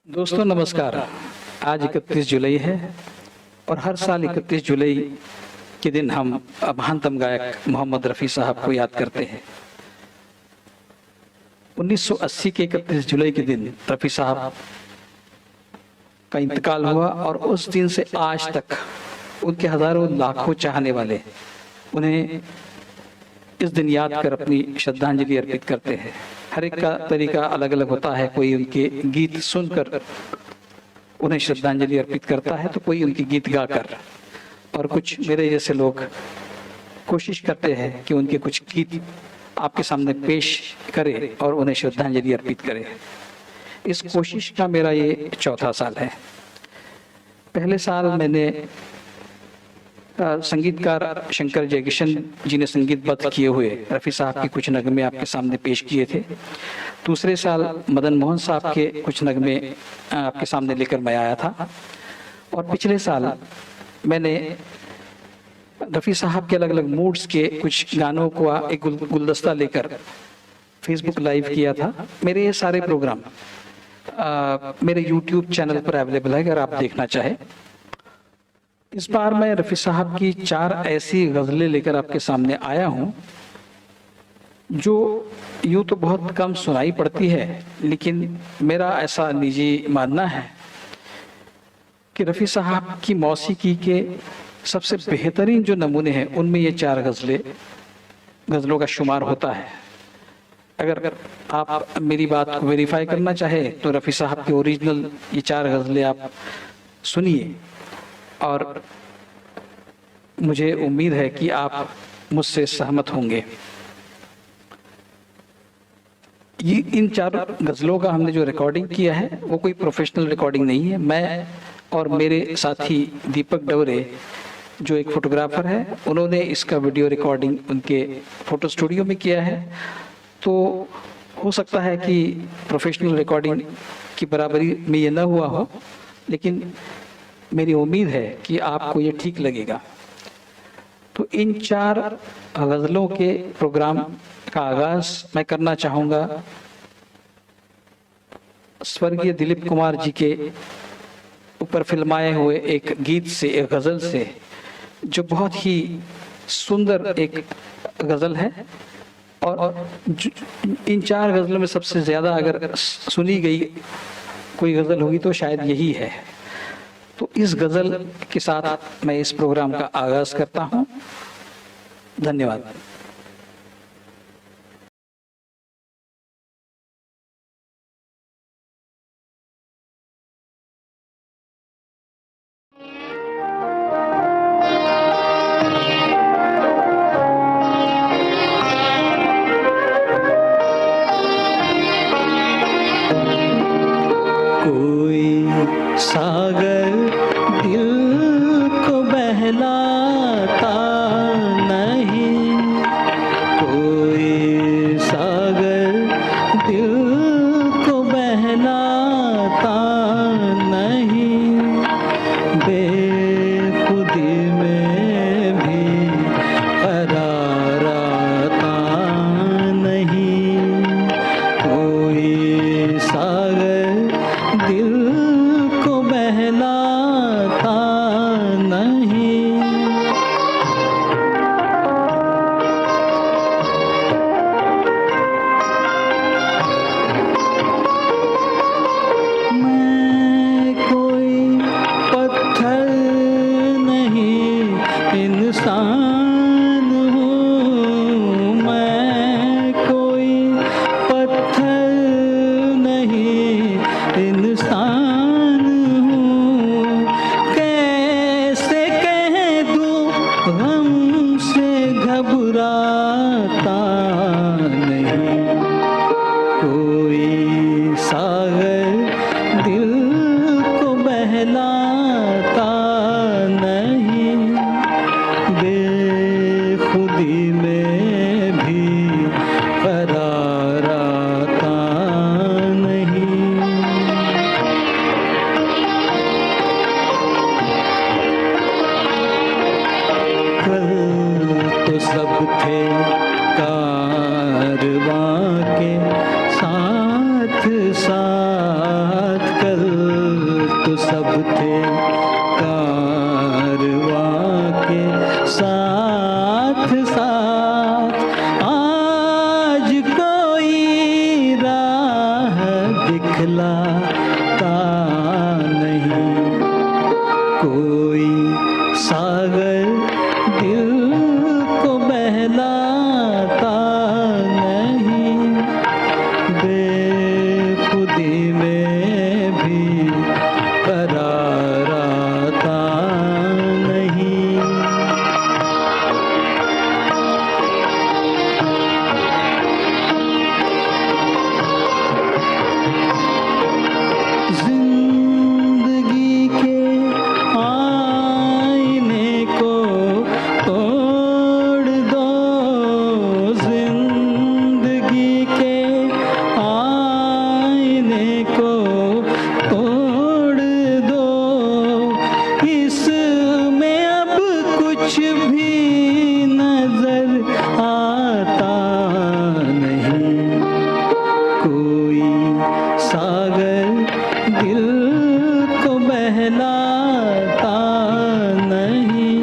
दोस्तों नमस्कार। आज 31 जुलाई है और हर साल 31 जुलाई के दिन हम महानतम गायक मोहम्मद रफ़ी साहब को याद करते हैं। 1980 के 31 जुलाई के दिन रफ़ी साहब का इंतकाल हुआ और उस दिन से आज तक उनके हजारों लाखों चाहने वाले उन्हें इस दिन याद कर अपनी श्रद्धांजलि अर्पित करते हैं। हर एक का तरीका अलग अलग होता है। कोई उनके गीत सुनकर उन्हें श्रद्धांजलि अर्पित करता है तो कोई उनके गीत गाकर, और कुछ मेरे जैसे लोग कोशिश करते हैं कि उनके कुछ गीत आपके सामने पेश करें और उन्हें श्रद्धांजलि अर्पित करें। इस कोशिश का मेरा ये चौथा साल है। पहले साल मैंने संगीतकार शंकर जयकिशन जी ने संगीतबद्ध किए हुए रफ़ी साहब के कुछ नगमे आपके सामने पेश किए थे। दूसरे साल मदन मोहन साहब के कुछ नगमे आपके सामने लेकर मैं आया था। और पिछले साल मैंने रफ़ी साहब के अलग अलग मूड्स के कुछ गानों को एक गुलदस्ता लेकर फेसबुक लाइव किया था। मेरे ये सारे प्रोग्राम मेरे यूट्यूब चैनल पर अवेलेबल है, अगर आप देखना चाहें। इस बार मैं रफ़ी साहब की 4 ऐसी गज़लें लेकर आपके सामने आया हूं जो यूं तो बहुत कम सुनाई पड़ती है, लेकिन मेरा ऐसा निजी मानना है कि रफ़ी साहब की मौसीकी के सबसे बेहतरीन जो नमूने हैं उनमें ये 4 गज़लों का शुमार होता है। अगर आप मेरी बात को वेरीफाई करना चाहे तो रफ़ी साहब के ओरिजिनल ये 4 गज़लें आप सुनिए, और मुझे उम्मीद है कि आप मुझसे सहमत होंगे। ये इन 4 गज़लों का हमने जो रिकॉर्डिंग किया है वो कोई प्रोफेशनल रिकॉर्डिंग नहीं है। मैं और मेरे साथी दीपक डवरे जो एक फोटोग्राफर है, उन्होंने इसका वीडियो रिकॉर्डिंग उनके फोटो स्टूडियो में किया है। तो हो सकता है कि प्रोफेशनल रिकॉर्डिंग की बराबरी में ये न हुआ हो, लेकिन मेरी उम्मीद है कि आपको ये ठीक लगेगा। तो इन 4 गज़लों के प्रोग्राम का आगाज मैं करना चाहूँगा स्वर्गीय दिलीप कुमार जी के ऊपर फिल्माए हुए एक गीत से, एक गज़ल से, जो बहुत ही सुंदर एक गज़ल है। और इन 4 गज़लों में सबसे ज़्यादा अगर सुनी गई कोई गज़ल होगी तो शायद यही है। तो इस गज़ल के साथ मैं इस प्रोग्राम का आगाज करता हूं। धन्यवाद। कोई सागर दिल को बहलाता नहीं, कोई सागर दिल को बहलाता नहीं, बेखुदी में भी करार आता नहीं, कोई सागर दिल को बहलाता नहीं। मैं कोई पत्थर कारवां के साथ साथ आज कोई राह दिखलाता नहीं, कोई सागर दिल को बहलाता नहीं, बेखुदी में भी करार आता नहीं। जिंदगी के आईने को तोड़ दो, जिंदगी के आईने को तोड़ दो, इसमें अब कुछ भी नजर आता नहीं, कोई सागर दिल को बहलाता नहीं,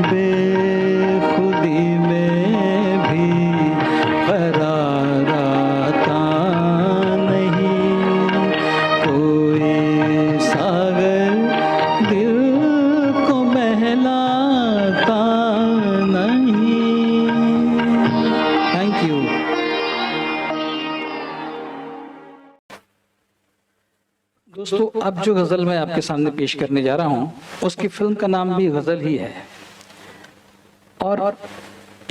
बेखुदी में भी करार आता नहीं, कोई सागर दिल को बहलाता नहीं। Thank you. दोस्तों, अब जो गजल मैं आपके सामने पेश करने जा रहा हूं, उसकी फिल्म का नाम भी गजल ही है। और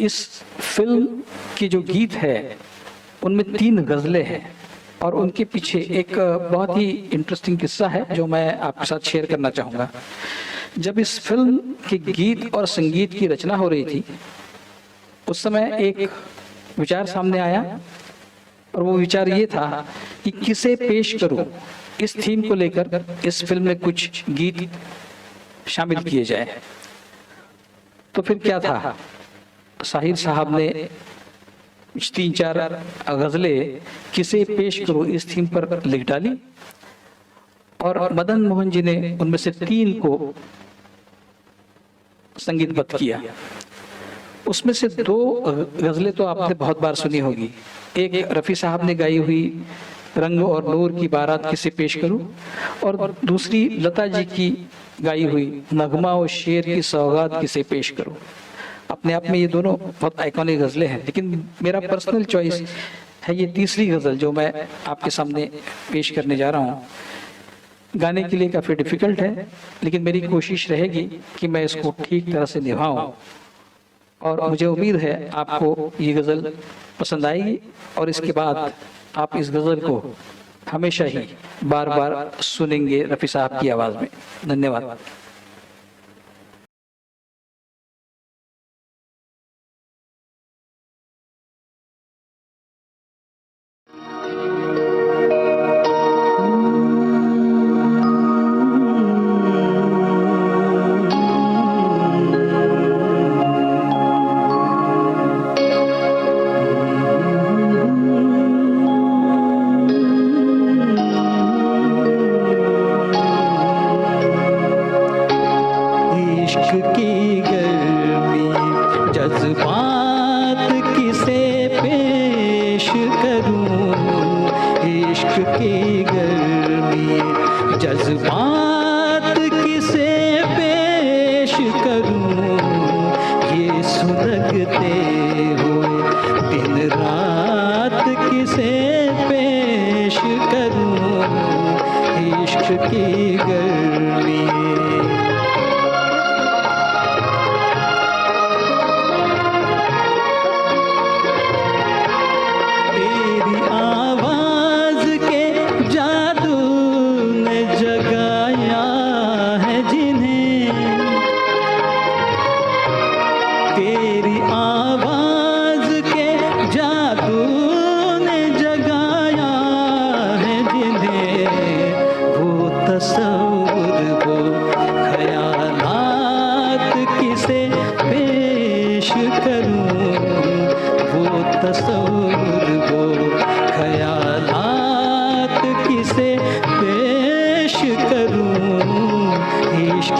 इस फिल्म की जो गीत है उनमें 3 गजलें हैं और उनके पीछे एक बहुत ही इंटरेस्टिंग किस्सा है जो मैं आपके साथ शेयर करना चाहूँगा। जब इस फिल्म के गीत और संगीत की रचना हो रही थी, उस समय एक विचार सामने आया और वो विचार ये था कि किसे पेश करूं। इस थीम को लेकर इस फिल्म में कुछ गीत शामिल किए जाए। तो फिर क्या था, साहिर साहब ने 3-4 गजलें किसे पेश करूं इस थीम पर लिख डाली और मदन मोहन जी ने उनमें से 3 को संगीतबद्ध किया। उसमें से 2 गजलें तो आपने बहुत बार सुनी होगी। एक रफ़ी साहब ने गाई हुई रंग और नूर की बारात किसे पेश करूं, और दूसरी लता जी की गाई हुई नगमा और शेर की सौगात किसे पेश करूं। अपने आप में ये दोनों बहुत आइकॉनिक गजलें हैं, लेकिन मेरा पर्सनल चॉइस है ये तीसरी गजल जो मैं आपके सामने पेश करने जा रहा हूँ। गाने के लिए काफ़ी डिफिकल्ट है, लेकिन मेरी कोशिश रहेगी कि मैं इसको ठीक तरह से निभाऊं और मुझे उम्मीद है आपको ये गज़ल पसंद आएगी और इसके बाद आप इस गज़ल को हमेशा ही बार बार सुनेंगे रफ़ी साहब की आवाज़ में। धन्यवाद। जज्बात किसे पेश करूं, ये सुलगते हुए दिन रात किसे पेश करूं, इश्क की गर्मी।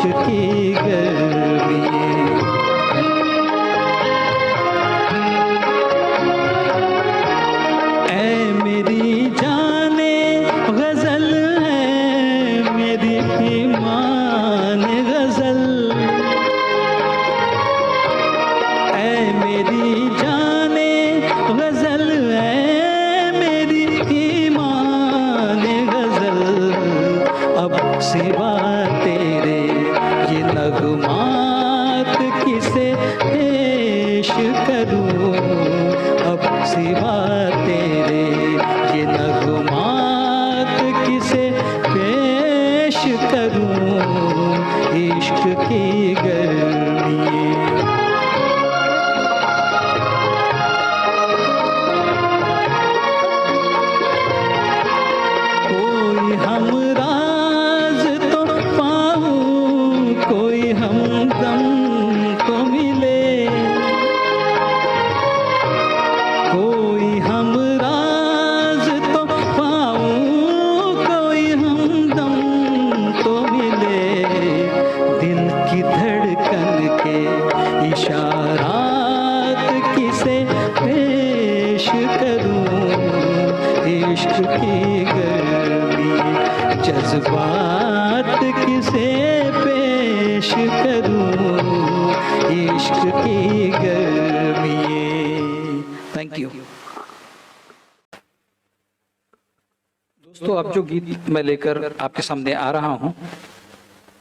इश्क की गर्मी। ऐ मेरी जाने गजल है मेरी ईमान गजल, ऐ मेरी जाने गजल है मेरी ईमान गजल। अब सिवा तेरे ये नगमात किसे पेश करूं, अब सिवा तेरे ये नगमात किसे पेश करूं, इश्क की गर्मी। कोई हमराज तो पाऊं, कोई हमदम तो मिले, कोई हमराज तो पाऊं, कोई हमदम तो मिले। दिल की धड़कन के इशारात किसे पेश करूं, इश्क की गर्मी। जज्बात किसे पेश करूं, इश्क की गर्मी। Thank you. दोस्तों, अब जो गीत मैं लेकर आपके सामने आ रहा हूं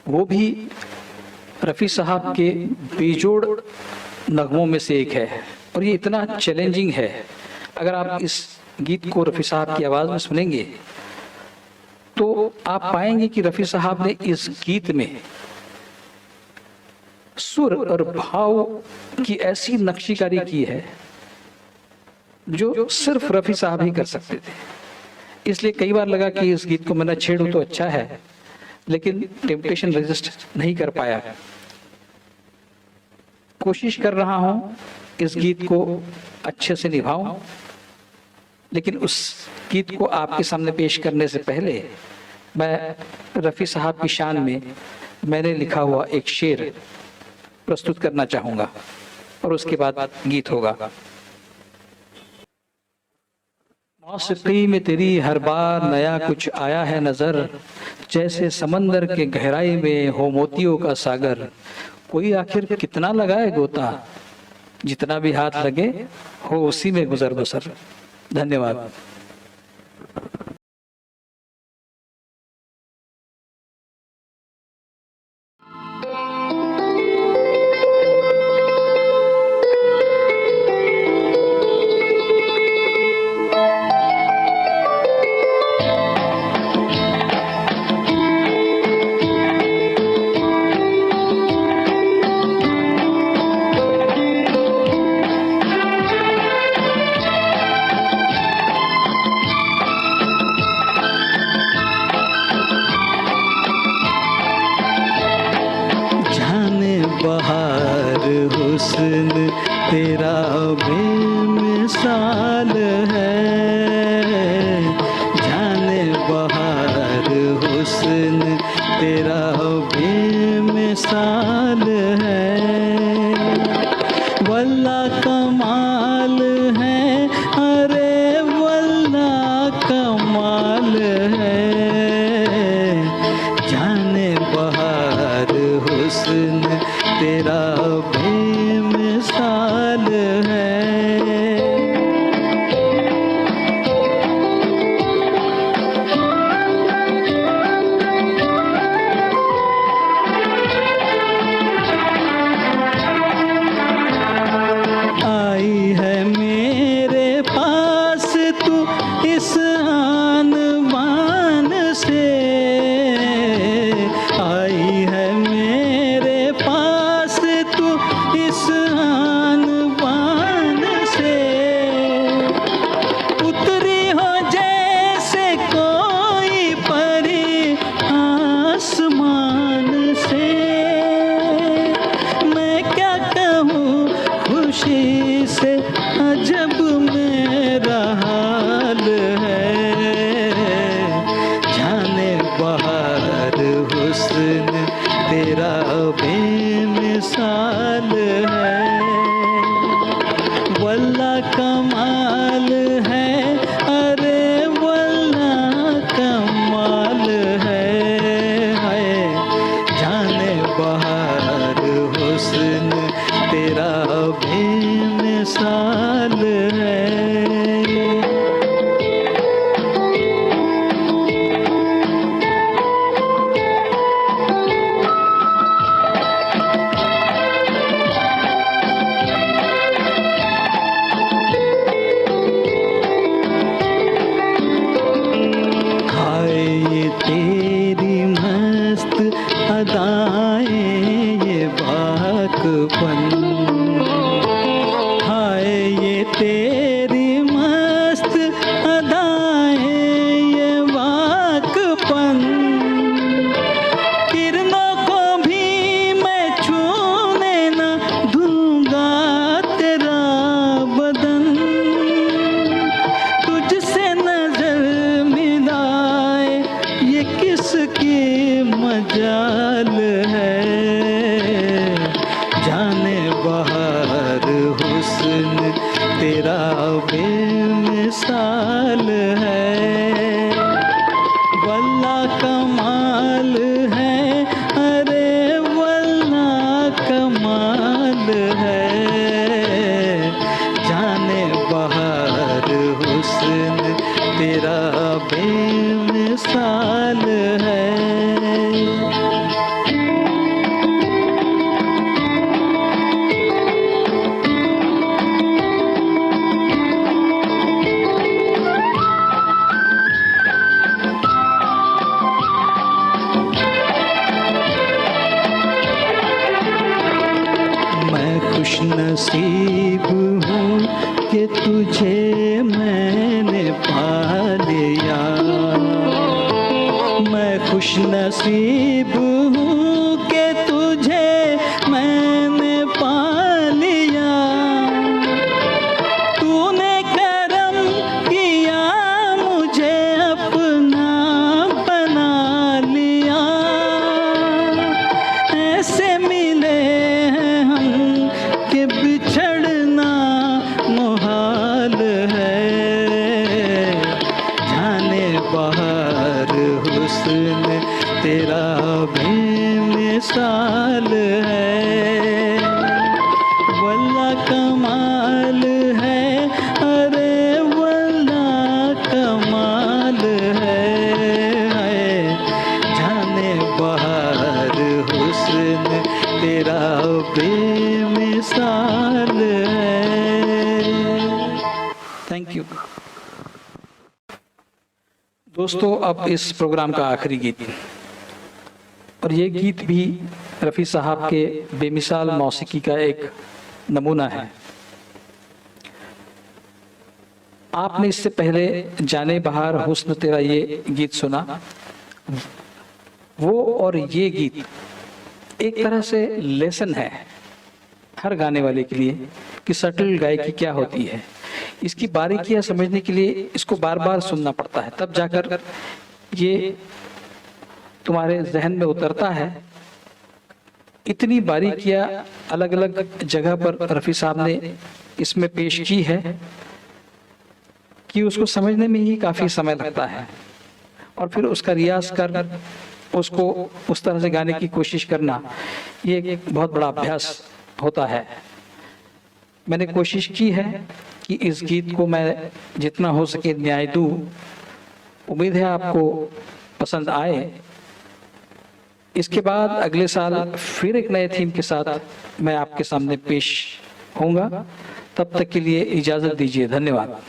वो भी रफ़ी साहब के बेजोड़ नगमों में से एक है, और ये इतना चैलेंजिंग है। अगर आप इस गीत को रफ़ी साहब की आवाज़ में सुनेंगे तो आप पाएंगे कि रफ़ी साहब ने इस गीत में सुर और भाव की ऐसी नक्शीकारी की है जो सिर्फ रफ़ी साहब ही कर सकते थे। इसलिए कई बार लगा कि इस गीत को मैं न छेड़ूं तो अच्छा है, लेकिन टेम्पटेशन रेजिस्ट नहीं कर पाया। कोशिश कर रहा हूं इस गीत को अच्छे से निभाऊं, लेकिन उस गीत को आपके सामने पेश करने से पहले मैं रफ़ी साहब की शान में मैंने लिखा हुआ एक शेर प्रस्तुत करना चाहूंगा, और उसके बाद गीत होगा। मौसीकी में तेरी हर बार नया कुछ आया है नजर, जैसे समंदर के गहराई में हो मोतियों का सागर। कोई आखिर कितना लगाए गोता, जितना भी हाथ लगे हो उसी में गुजर बसर। धन्यवाद। बहार हुस्न तेरा बेमिसाल है, जाने बहार हुस्न तेरा बेमिसाल है। वल्लाह कमाल है, अरे वल्लाह कमाल है, जाने बहार हुस्न तेरा बेमिसाल है। आई है मेरे पास तू इस आनमान से, आई है मेरे पास तेरा बेमिसाल है। वल्ला कमाल है, अरे वल्ला कमाल है। जाने बहार हुस्न तेरा बेमिसाल है। तेरी मस्त अदाएं ये बाकपन, हाय ये तेरी मस्त अदाएं ये बाकपन। किरणों को भी मैं छूने न दूंगा तेरा बदन। तुझसे नजर मिलाए ये किसकी मजाल है। जाने बहार हुस्न तेरा बेमिसाल है। वल्ला कमाल है, अरे वल्ला कमाल है। जाने बहार हुस्न तेरा बेमिसाल है। मैं खुश नसीब हूँ कि तुझे मैंने पा लिया। मैं खुश नसीब हूँ कि तुझे मैंने पा लिया। तूने करम किया मुझे अपना बना लिया। ऐसे मिले हैं हम कि बिछड़ना मुहाल है। जाने बहार हुस्न तेरा बेमिसाल है। वल्ला कमाल है, अरे वल्ला कमाल है। जाने बहार हुस्न तेरा बेमिसाल है। थैंक यू दोस्तों। अब इस प्रोग्राम का आखिरी गीत, और ये गीत भी रफ़ी साहब के बेमिसाल मौसीकी का एक नमूना है। आपने इससे पहले जाने बहार हुस्न तेरा ये गीत सुना। वो और ये गीत एक तरह से लेसन है हर गाने वाले के लिए कि सटल गायकी क्या होती है। इसकी बारीकियां समझने के लिए इसको बार बार सुनना पड़ता है, तब जाकर ये तुम्हारे जहन में उतरता है। इतनी बारीकियां अलग अलग जगह पर रफ़ी साहब ने इसमें पेश की है कि उसको समझने में ही काफ़ी समय लगता है, और फिर उसका रियाज कर उसको उस तरह से गाने की कोशिश करना, ये एक बहुत बड़ा अभ्यास होता है। मैंने कोशिश की है कि इस गीत को मैं जितना हो सके न्याय दूं। उम्मीद है आपको पसंद आए। इसके बाद अगले साल फिर एक नए थीम के साथ मैं आपके सामने पेश होऊंगा। तब तक के लिए इजाज़त दीजिए। धन्यवाद।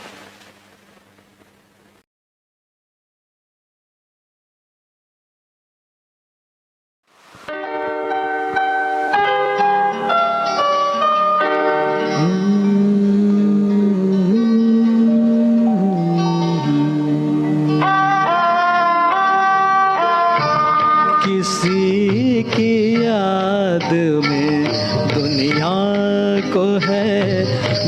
किसी की याद में दुनिया को है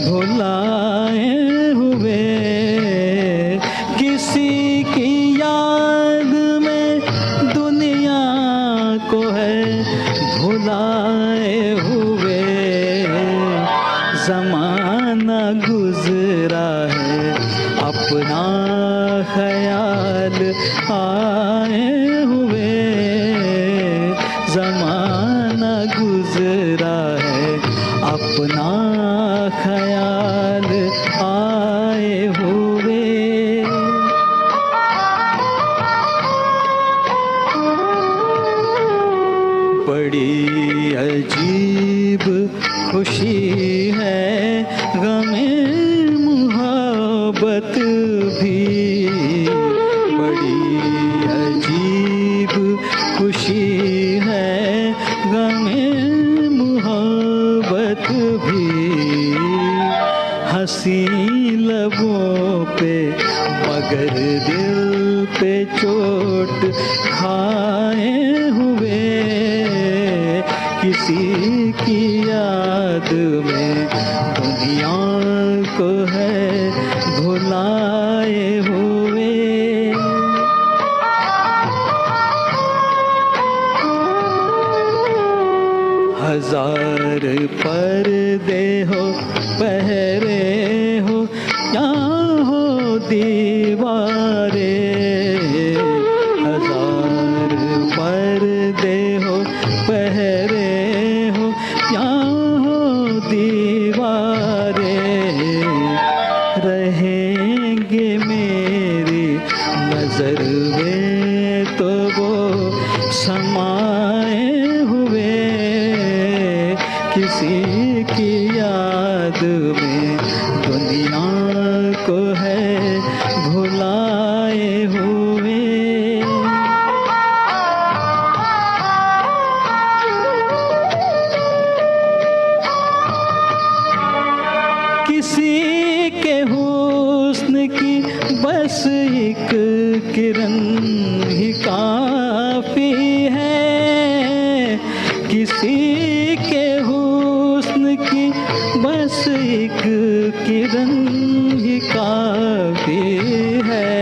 भुलाए हुए, किसी की याद में दुनिया को है भुलाए हुए, जमाना गुजरा है अपना ख्याल आए हुए, जमाना गुजरा है अपना ख्याल आए हुए। बड़ी अजीब खुशी है गमे मुहब्बत भी, बड़ी अजीब खुशी है गमे मुहब्बत भी, हंसी लबों पे मगर दिल पे चोट खाए हुए, किसी की याद में दुनिया को है भुलाए हुए। हजार पर्दे हो पहरे हो या हो दीवारे, हजार पर्दे हो पहरे हो या हो दीवारे, रहेंगे मेरी नजर में तो वो समाए हुए, किसी की याद में दुनिया को है भुलाए हुए। किसी के हुस्न की बस एक किरण ही काफी है, किसी के हुस्न की बस एक किरण ही काफी है।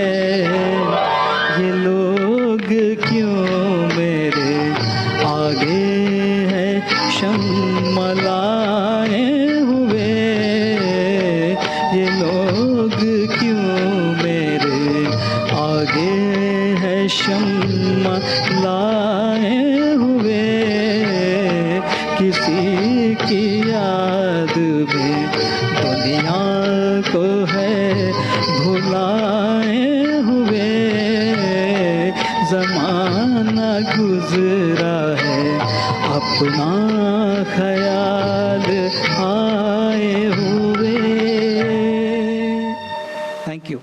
ये लोग क्यों मेरे आगे है शम्मा लाए हुए, ये लोग क्यों मेरे आगे है शम्मा लाए हुए, किसी की याद में दुनिया को है भुलाए हुए, जमाना गुजरा है अपना ख्याल आए हुए। Thank you.